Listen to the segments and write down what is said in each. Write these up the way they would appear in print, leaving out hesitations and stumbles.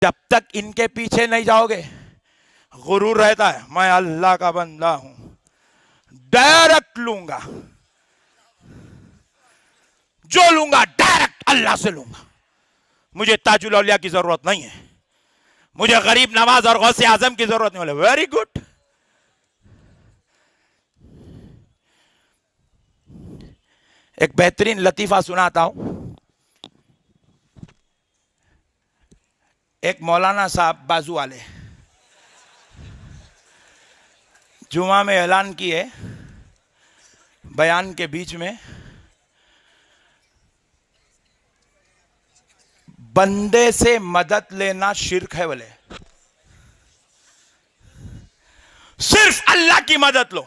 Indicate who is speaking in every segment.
Speaker 1: जब तक इनके पीछे नहीं जाओगे, गुरूर रहता है मैं अल्लाह का बंदा हूं, डायरेक्ट लूंगा, जो लूंगा डायरेक्ट अल्लाह से लूंगा, मुझे ताजुल औलिया की जरूरत नहीं है, मुझे गरीब नवाज और गौसे आजम की जरूरत नहीं। बोले वेरी गुड। एक बेहतरीन लतीफा सुनाता हूं। एक मौलाना साहब बाजू वाले जुमा में ऐलान किए बयान के बीच में, बंदे से मदद लेना शिर्क है। बोले सिर्फ अल्लाह की मदद लो,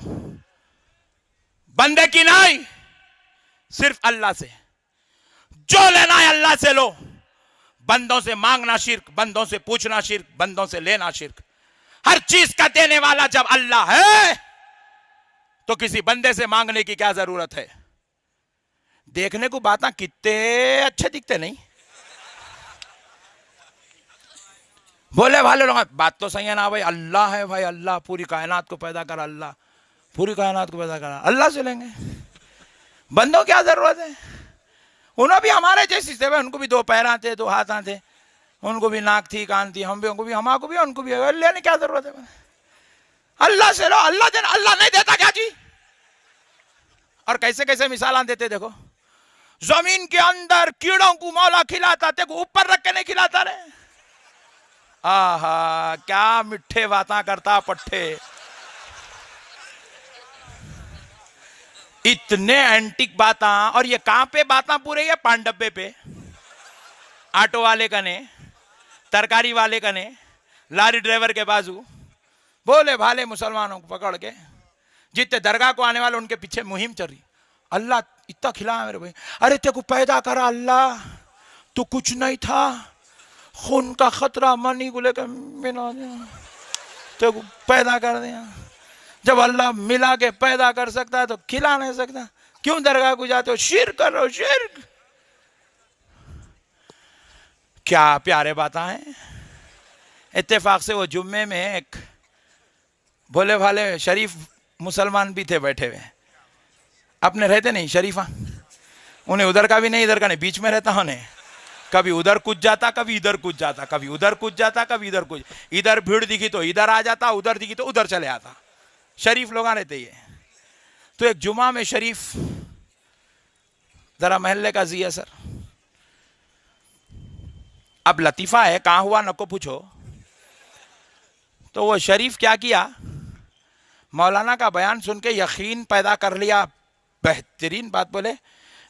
Speaker 1: बंदे की नहीं, सिर्फ अल्लाह से। जो लेना है अल्लाह से लो, बंदों से मांगना शिर्क, बंदों से पूछना शिर्क, बंदों से लेना शिर्क। हर चीज का देने वाला जब अल्लाह है तो किसी बंदे से मांगने की क्या जरूरत है। देखने को बातें कितने अच्छे दिखते नहीं, बोले भाले लोग बात तो सही है ना भाई, अल्लाह है भाई, अल्लाह पूरी कायनात को पैदा करा, अल्लाह पूरी कायनात को पैदा करा, अल्लाह से लेंगे। बंदों क्या जरूरत है, उन्हें भी हमारे जैसी थे, उनको भी दो पैर थे, दो हाथ थे, उनको भी नाक थी, कान थी, हम भी, उनको भी, हमारे को भी, उनको भी। अल्लाह ने क्या जरूरत है, अल्लाह से लो, अल्लाह देना, अल्लाह नहीं देता क्या जी। और कैसे कैसे मिसाल देते देखो, जमीन के अंदर कीड़ों को मौला खिलाता, तेरे को ऊपर रख के नहीं खिलाता रे। आहा क्या मिठे बातें करता पट्टे, इतने एंटिक बातें। और ये कहां पे बातें पूरे, ये पांडब्बे पे, ऑटो वाले कने, तरकारी वाले कने, लारी ड्राइवर के बाजू, बोले भाले मुसलमानों को पकड़ के जितने दरगाह को आने वाले उनके पीछे मुहिम चल रही। अल्लाह इतना खिलाया मेरे भाई, अरे तेरे को पैदा करा अल्लाह, तू कुछ नहीं था, खून का खतरा मनी को लेकर मिला दिया, तेरे को पैदा कर दिया। जब अल्लाह मिला के पैदा कर सकता है तो खिला नहीं सकता, क्यों दरगाह को जाते हो, शिर्क कर रहे हो, शिर्क। क्या प्यारे बातें हैं। इत्तेफाक से वो जुम्मे में एक भोले भाले शरीफ मुसलमान भी थे बैठे हुए, अपने रहते नहीं शरीफा, उन्हें उधर का भी नहीं इधर का नहीं, बीच में रहता उन्हें, कभी उधर कूद जाता, कभी इधर कूद जाता, कभी उधर कूद जाता, कभी इधर कूद, इधर भीड़ दिखी तो इधर आ जाता, उधर दिखी तो उधर चले आता। शरीफ लोग रहते ये। तो एक जुमा में शरीफ जरा महल्ले का जिया सर, अब लतीफा है कहां हुआ नको पूछो। तो वो शरीफ क्या किया, मौलाना का बयान सुन के यकीन पैदा कर लिया, बेहतरीन बात, बोले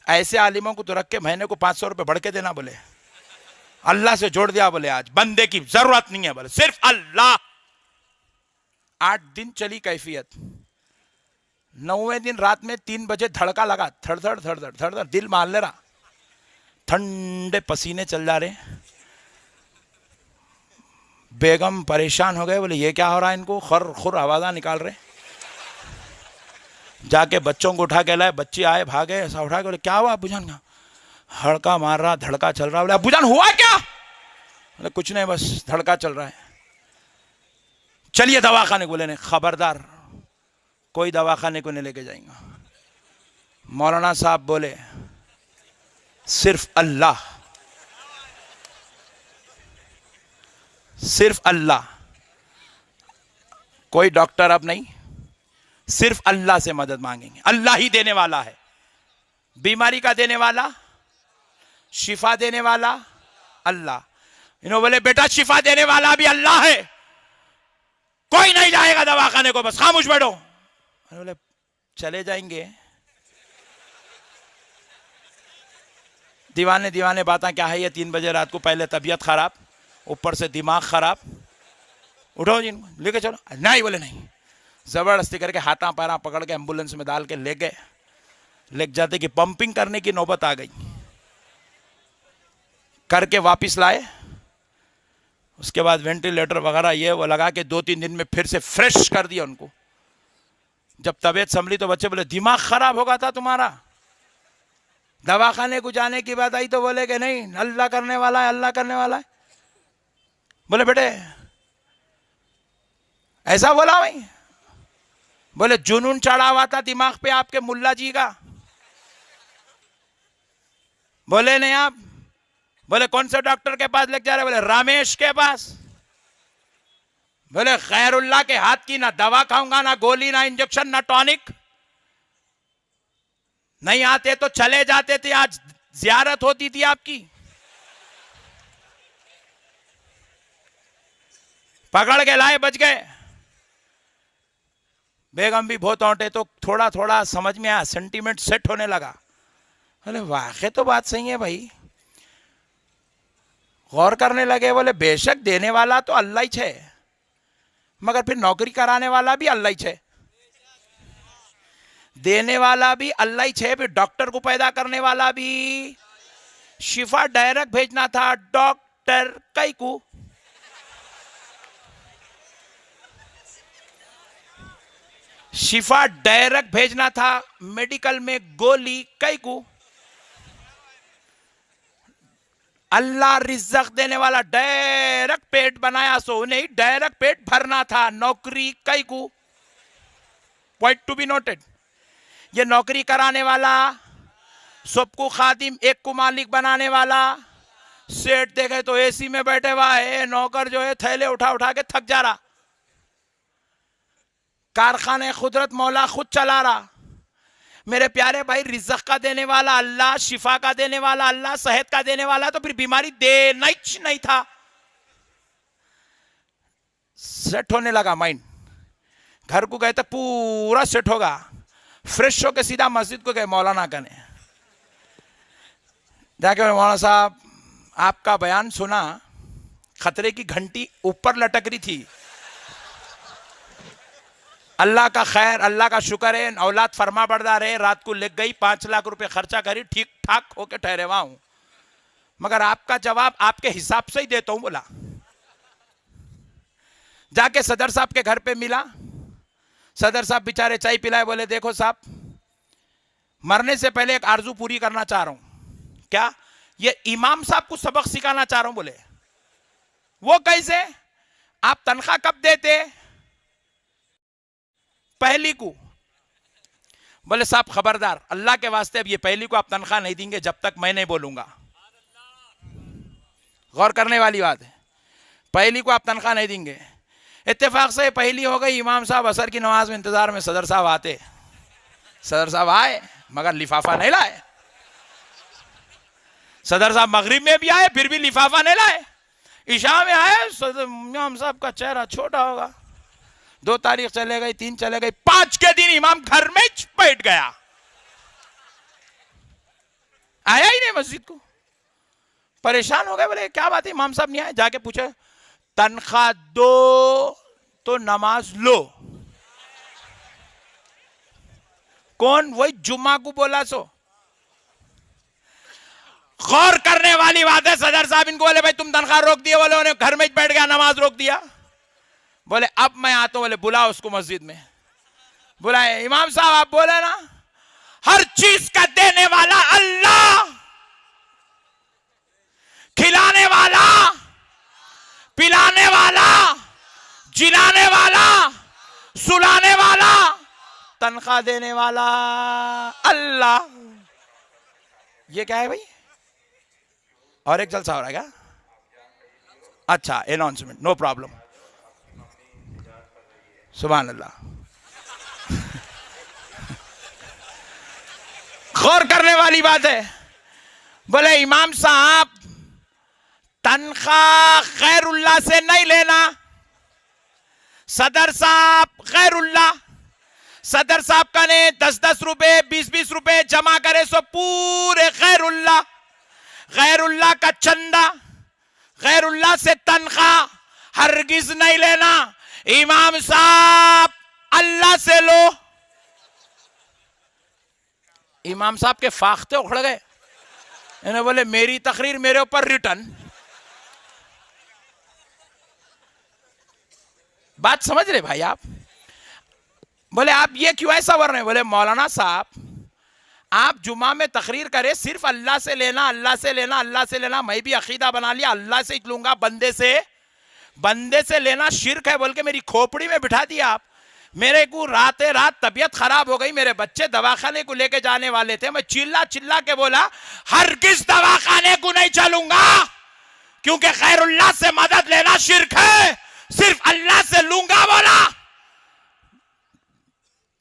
Speaker 1: ऐसे आलिमों को तो रख के महीने को 500 रुपए बढ़ के देना, बोले अल्लाह से जोड़ दिया, बोले आज बंदे की जरूरत नहीं है, बोले सिर्फ अल्लाह। 8 दिन चली कैफियत, 9वें दिन रात में 3 बजे धड़का लगा, थड़ थड़ थड़ थड़ थड़ थड़, दिल मार ले रहा, ठंडे पसीने चल जा रहे। बेगम परेशान हो गए, बोले ये क्या हो रहा है इनको, खर खुर आवाज़ा निकाल रहे। जाके बच्चों को उठा के लाए, बच्चे आए भागे, ऐसा उठा के बोले क्या हुआ अबूजान, का हड़का मार रहा, धड़का चल रहा। बोले अबूजान हुआ क्या, बोले कुछ नहीं बस धड़का चल रहा है, चलिए दवाखाने को। बोले नहीं खबरदार, कोई दवाखाने को नहीं लेके जाएंगे। मौलाना साहब बोले सिर्फ अल्लाह, सिर्फ अल्लाह, कोई डॉक्टर अब नहीं, सिर्फ अल्लाह से मदद मांगेंगे। अल्लाह ही देने वाला है, बीमारी का देने वाला, शिफा देने वाला अल्लाह। इन्होंने बोले बेटा शिफा देने वाला भी अल्लाह है, कोई नहीं जाएगा दवाखाने को, बस खामोश बैठो। बोले चले जाएंगे। दीवाने दीवाने बातें क्या है ये, 3 बजे रात को, पहले तबीयत खराब, ऊपर से दिमाग खराब, उठो जी लेके चलो। नहीं बोले नहीं, जबरदस्ती करके हाथा पैरा पकड़ के एम्बुलेंस में डाल के ले गए। ले जाते कि पंपिंग करने की नौबत आ गई, करके वापस लाए। उसके बाद वेंटिलेटर वगैरह ये वो लगा के 2-3 दिन में फिर से फ्रेश कर दिया उनको। जब तबीयत संभली तो बच्चे बोले दिमाग खराब होगा था तुम्हारा, दवाखाने को जाने की बात आई तो बोले कि नहीं अल्लाह करने वाला है, अल्लाह करने वाला है। बोले बेटे ऐसा बोला भाई? बोले जुनून चढ़ा हुआ था दिमाग पे आपके मुल्ला जी का। बोले नहीं आप? बोले कौन से डॉक्टर के पास लेके जा रहे? बोले रमेश के पास। बोले खैरुल्लाह के हाथ की ना दवा खाऊंगा, ना गोली, ना इंजेक्शन, ना टॉनिक। नहीं आते तो चले जाते थे, आज जियारत होती थी आपकी। पकड़ के लाए, बच गए। बेगम भी बहुत औंटे तो थोड़ा थोड़ा समझ में आया, सेंटीमेंट सेट होने लगा। बोले वाकई तो बात सही है भाई। गौर करने लगे, बोले बेशक देने वाला तो अल्लाह ही है, मगर फिर नौकरी कराने वाला भी अल्लाह ही है। देने वाला भी अल्लाह ही है, फिर डॉक्टर को पैदा करने वाला भी। शिफा डायरेक्ट भेजना था डॉक्टर कई को। शिफा डायरेक्ट भेजना था मेडिकल में गोली कई को। अल्लाह रिज़्क़ देने वाला, डायरेक्ट पेट बनाया सो नहीं, डायरेक्ट पेट भरना था। नौकरी कई को। Point to be noted. ये नौकरी कराने वाला, सबको खादिम, एक को मालिक बनाने वाला। सेठ देखे तो एसी में बैठे हुआ है, नौकर जो है थैले उठा उठा के थक जा रहा। कारखाने खुदरत मौला खुद चला रहा। मेरे प्यारे भाई, रिज़्क़ का देने वाला अल्लाह, शिफा का देने वाला अल्लाह, सेहत का देने वाला, तो फिर बीमारी देना ही नहीं था। सेट होने लगा माइंड। घर को गए तो पूरा सेट होगा। फ्रेश होके सीधा मस्जिद को गए मौलाना कने। जाके मौलाना साहब आपका बयान सुना, खतरे की घंटी ऊपर लटक रही थी। अल्लाह का खैर, अल्लाह का शुक्र है, औलाद फरमा बरदार है। रात को लग गई, 5 लाख रुपए खर्चा करी, ठीक ठाक होके ठहरे हुआ हूं, मगर आपका जवाब आपके हिसाब से ही देता हूं। बोला जाके सदर साहब के घर पे मिला। सदर साहब बेचारे चाय पिलाए। बोले देखो साहब, मरने से पहले एक आरजू पूरी करना चाह रहा हूं। क्या? ये इमाम साहब को सबक सिखाना चाह रहा हूं। बोले वो कैसे? आप तनख्वाह कब देते? पहली को। बोले साहब खबरदार, अल्लाह के वास्ते अब ये पहली को आप तनख्वाह नहीं देंगे जब तक मैं नहीं बोलूंगा। गौर करने वाली बात है, पहली को आप तनख्वाह नहीं देंगे। इत्तेफाक से पहली हो गई। इमाम साहब असर की नमाज में इंतजार में, सदर साहब आते। सदर साहब आए मगर लिफाफा नहीं लाए। सदर साहब मगरिब में भी आए, फिर भी लिफाफा नहीं लाए। इशा में आए, इमाम साहब का चेहरा छोटा होगा। 2 तारीख चले गई, 3 चले गई, 5 के दिन इमाम घर में बैठ गया, आया ही नहीं मस्जिद को। परेशान हो गए। बोले क्या बात है, इमाम साहब नहीं आए? जाके पूछे, तनख्वाह दो तो नमाज लो। कौन? वही जुम्मा को बोला सो। गौर करने वाली बात है। सदर साहब इनको बोले भाई तुम तनख्वाह रोक दिए। बोले उन्हें घर में बैठ गया, नमाज रोक दिया। बोले अब मैं आता हूं। बोले बुलाओ उसको मस्जिद में। बुलाए। इमाम साहब आप बोले ना, हर चीज का देने वाला अल्लाह, खिलाने वाला, पिलाने वाला, जिलाने वाला, सुलाने वाला, तनख्वाह देने वाला अल्लाह। ये क्या है भाई? और एक जलसा हो रहा है क्या? अच्छा, अनाउंसमेंट, नो प्रॉब्लम। सुभान अल्लाह। गौर करने वाली बात है। बोले इमाम साहब तनख्वाह खैरुल्लाह से नहीं लेना। सदर साहब खैरुल्लाह, सदर साहब का ने 10-10 रुपए, 20-20 रुपए जमा करे सो पूरे खैरुल्लाह। खैरुल्लाह का चंदा, खैरुल्लाह से तनख्वाह हरगिज नहीं लेना। इमाम साहब अल्लाह से लो। इमाम साहब के फाख्ते उखड़ गए। इन्हें बोले मेरी तकरीर मेरे ऊपर रिटर्न। बात समझ रहे भाई आप? बोले आप ये क्यों ऐसा बोल रहे हैं? बोले मौलाना साहब आप जुमा में तकरीर करें, सिर्फ अल्लाह से लेना, अल्लाह से लेना, अल्लाह से लेना। मैं भी अकीदा बना लिया, अल्लाह से लूंगा, बंदे से बंदे से लेना शिर्क है बोल के मेरी खोपड़ी में बिठा दिया आप। मेरे को राते रात तबीयत खराब हो गई, मेरे बच्चे दवाखाने को लेके जाने वाले थे, मैं चिल्ला चिल्ला के बोला हरगिज़ दवाखाने को नहीं चलूंगा, क्योंकि खैरुल्लाह से मदद लेना शिर्क है, सिर्फ अल्लाह से लूंगा बोला।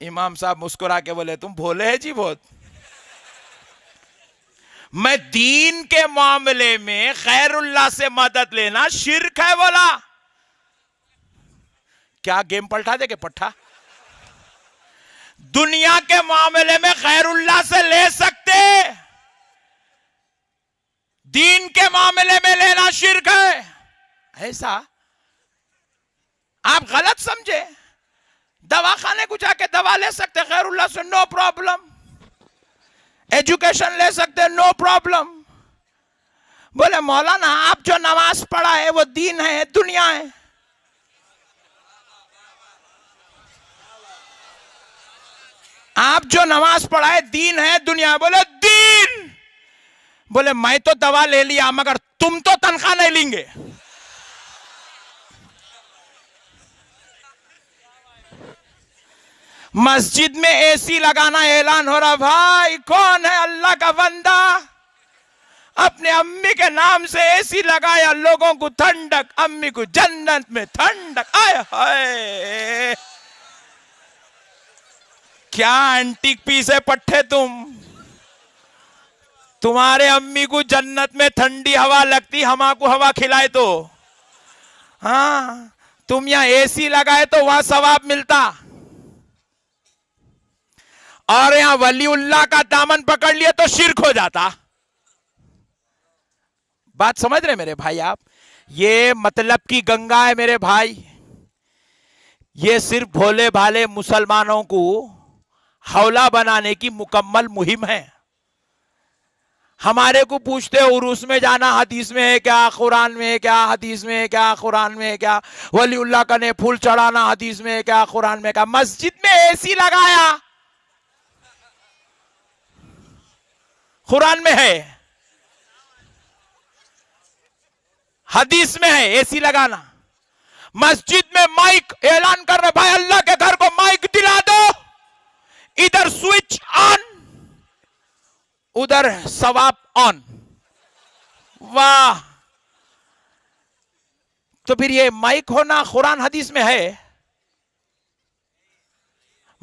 Speaker 1: इमाम साहब मुस्कुरा के बोले तुम भोले हैं जी बहुत। मैं दीन के मामले में खैरुल्लाह से मदद लेना शिर्क है बोला। क्या गेम पलटा दे के पट्टा? दुनिया के मामले में खैरुल्लाह से ले सकते, दीन के मामले में लेना शिर्क है, ऐसा आप गलत समझे। दवाखाने को जाके दवा ले सकते खैरुल्लाह से, नो प्रॉब्लम। एजुकेशन ले सकते, नो प्रॉब्लम। बोले मौलाना आप जो नमाज पढ़ा है वो दीन है दुनिया है? आप जो नमाज पढ़ा है दीन है दुनिया है? बोले दीन। बोले मैं तो दवा ले लिया मगर तुम तो तनख्वाह नहीं लेंगे। मस्जिद में एसी लगाना ऐलान हो रहा, भाई कौन है अल्लाह का बंदा अपने अम्मी के नाम से एसी लगाया, लोगों को ठंडक, अम्मी को जन्नत में ठंडक। आए हाय क्या एंटीक पीस है पट्टे तुम्हारे अम्मी को जन्नत में ठंडी हवा लगती, हमाको हवा खिलाए तो। हाँ तुम यहां एसी लगाए तो वहां सवाब मिलता, और यहां वलीउल्लाह का दामन पकड़ लिया तो शिर्क हो जाता। बात समझ रहे मेरे भाई आप? ये मतलब की गंगा है मेरे भाई। ये सिर्फ भोले भाले मुसलमानों को हौला बनाने की मुकम्मल मुहिम है। हमारे को पूछते उर्स में जाना हदीस में है क्या, कुरान में है क्या, हदीस में है क्या, कुरान में है क्या, वलीउल्लाह का ने फूल चढ़ाना हदीस में है क्या, कुरान में क्या। मस्जिद में एसी लगाया कुरान में है, हदीस में है एसी लगाना। मस्जिद में माइक ऐलान कर रहे, भाई अल्लाह के घर को माइक दिला दो, इधर स्विच ऑन उधर सवाब ऑन। वाह, तो फिर ये माइक होना कुरान हदीस में है।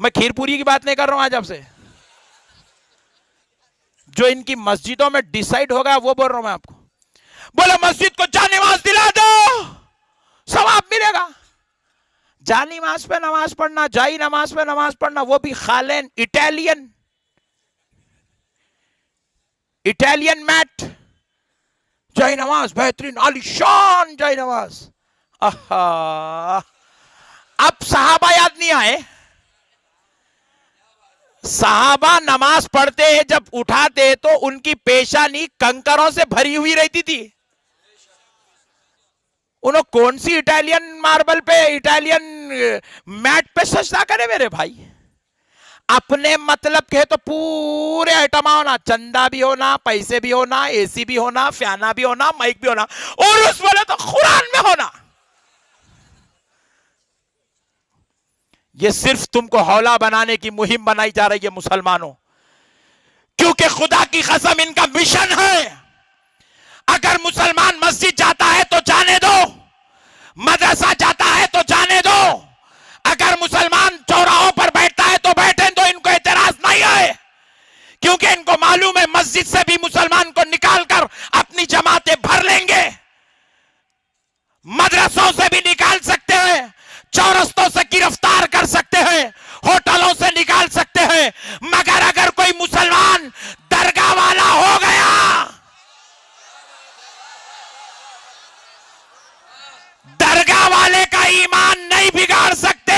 Speaker 1: मैं खीरपुरी की बात नहीं कर रहा हूं आज आपसे, जो इनकी मस्जिदों में डिसाइड होगा वो बोल रहा हूं मैं आपको। बोले मस्जिद को जानिमाज दिला दो, सवाब मिलेगा। जानिमाज पे नमाज पढ़ना, जाई नमाज पे नमाज पढ़ना, वो भी खालेन इटालियन मैट, जाई नमाज बेहतरीन आलिशान जाई नमाज। अब सहाबा याद नहीं आए? सहाबा नमाज पढ़ते हैं जब उठाते तो उनकी पेशानी कंकरों से भरी हुई रहती थी। उन्होंने कौन सी इटालियन मार्बल पे, इटालियन मैट पे सजदा करे मेरे भाई? अपने मतलब के तो पूरे आइटम होना, चंदा भी होना, पैसे भी होना, एसी भी होना, फैना भी होना, माइक भी होना, और उस वाले तो कुरान में होना। ये सिर्फ तुमको हौला बनाने की मुहिम बनाई जा रही है मुसलमानों, क्योंकि खुदा की कसम इनका मिशन है। अगर मुसलमान मस्जिद जाता है तो जाने दो, मदरसा जाता है तो जाने दो, अगर मुसलमान चौराहों पर बैठता है तो बैठे दो, इनको एतराज नहीं है, क्योंकि इनको मालूम है मस्जिद से भी मुसलमान को निकालकर अपनी जमातें भर लेंगे, मदरसों से भी निकाल सकते हैं, चौरस्तों से गिरफ्तार कर सकते हैं, होटलों से निकाल सकते हैं, मगर अगर कोई मुसलमान दरगाह वाला हो गया, दरगाह वाले का ईमान नहीं बिगाड़ सकते।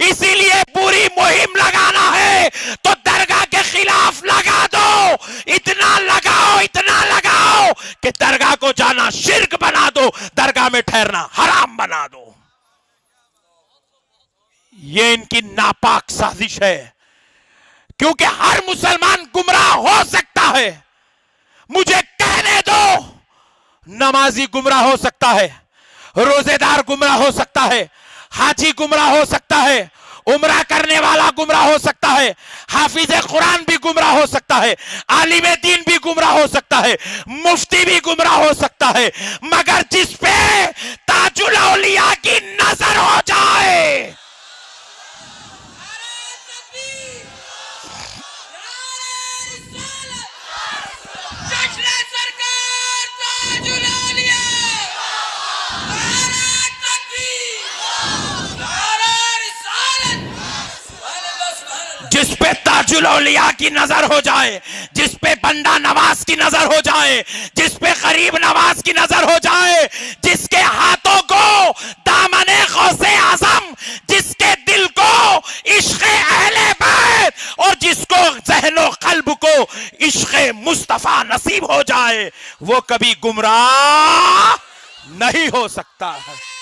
Speaker 1: इसीलिए पूरी मुहिम लगाना है तो दरगाह के खिलाफ लगा दो, इतना लगाओ कि दरगाह को जाना शिर्क बना दो, दरगाह में ठहरना हराम बना दो। ये इनकी नापाक साजिश है, क्योंकि हर मुसलमान गुमराह हो सकता है। मुझे कहने दो, नमाजी गुमराह हो सकता है, रोजेदार गुमराह हो सकता है, हाजी गुमराह हो सकता है, उम्रा करने वाला गुमराह हो सकता है, हाफिज कुरान भी गुमराह हो सकता है, आलिम दीन भी गुमराह हो सकता है, मुफ्ती भी गुमराह हो सकता है, मगर जिस पे ताजुल औलिया की नजर हो जाए, जिस पे ताजुल औलिया की नजर हो जाए, जिस पे बंदा नवाज की नजर हो जाए, जिस पे गरीब नवाज की नजर हो जाए, जिसके हाथों को दामने गौसे आजम, जिसके दिल को इश्क़े अहले बैत और जिसको ज़हनो क़ल्ब को इश्क़े मुस्तफ़ा नसीब हो जाए, वो कभी गुमराह नहीं हो सकता है।